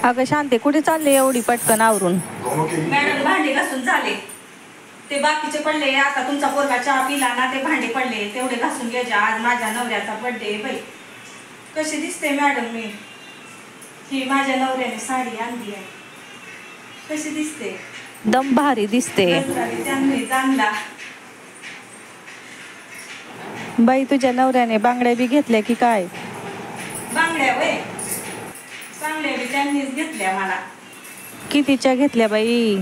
अगं शांते, कुठे चालले एवढी पटकन आवरून? मॅडम भांडे घासून झाले, ते बाकीचे पडले. आता तुमचा पोरगा चहा पिला ना, ते भांडे पडले तेवढे घासून घ्यायचे. आज माझ्या नवऱ्याचा बर्थडे. बाई कशी दिसते मॅडम मी? ही माझ्या नवऱ्याने साडी आणली आहे, कशी दिसते? दम भारी दिसते त्यांनी जाणला. बाई तुझ्या नवऱ्याने बांगड्या बी घेतल्या की काय? बांगड्या वय चांगल्या बी त्यांनीच घेतल्या मला. कितीच्या घेतल्या बाई?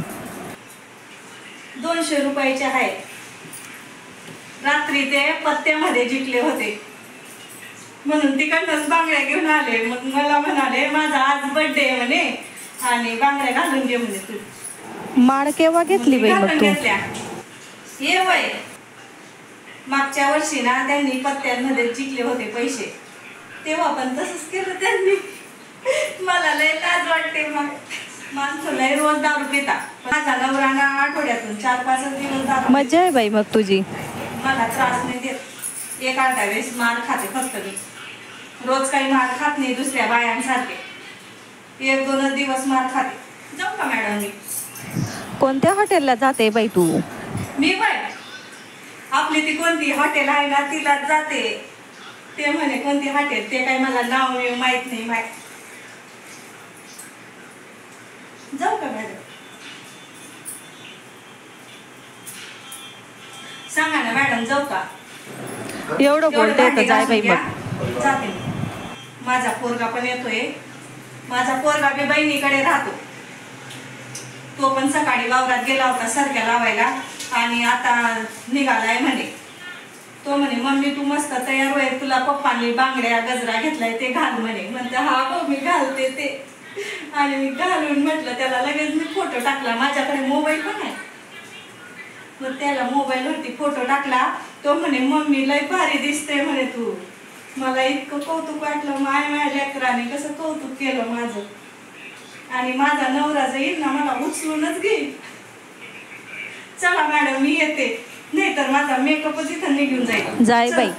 200 रुपयाच्या आहेत. रात्री ते पत्त्यामध्ये जिंकले होते म्हणून तिकडनंच बांगड्या घेऊन आले. मग मला म्हणाले माझा आज बर्थडे आहे म्हणे आणि बांगड्या घालून घे म्हणे तू. माळ केव्हा घेतली बाई मग तू? ये वय मागच्या वर्षी ना त्यांनी पत्त्यांमध्ये जिंकले होते पैसे, तेव्हा पण तसंच केलं त्यांनी. मला लय लाज वाटते. मग माणसं लय रोज दारू पिता. माझा नवरा ना आठवड्यातून 4-5 दिवस दारू. मजा आहे बाई मग तुझी. मला त्रास नाही देत. एक अर्धा वेळेस मार खाते फक्त मी. रोज काही मार खात नाही दुसऱ्या बायांसारखे. 1-2 दिवस मार खाते. जाऊ का मॅडम मी? कोणत्या हॉटेलला जाते बाई तू? मी बाय आपली ती कोणती हॉटेल आहे ना तिलाच जाते. ते म्हणे कोणती हॉटेल, ते काही मला नाव माहित नाही. जाऊ का मॅडम? सांगा ना मॅडम, जाऊ का? एवढं बोलते तर जाय बाई मग. जाते. माझा पोरगा पण येतोय. माझा पोरगा बी बहिणीकडे राहतो. तो पण सकाळी वावरात गेला होता सरक्या लावायला आणि आता निघालाय म्हणे. तो म्हणे मम्मी तू मस्त तयार होय, तुला पप्पांनी बांगड्या गजरा घेतलाय ते घाल म्हणे. म्हणते हा हो मी घालते ते. आणि मी घालून म्हटलं त्याला, लगेच मी फोटो टाकला. माझ्याकडे मोबाईल पण आहे. मग त्याला मोबाईलवरती फोटो टाकला. तो म्हणे मम्मी लय भारी दिसते म्हणे तू. मला इतकं कौतुक वाटलं. माझ्या लेकराने कसं कौतुक केलं माझं. आणि माझा नवरा जाईल ना मला उचलूनच घेईल. चला मॅडम मी येते, नाहीतर माझा मेकअपच इथं निघून जाईल. जाय बाई.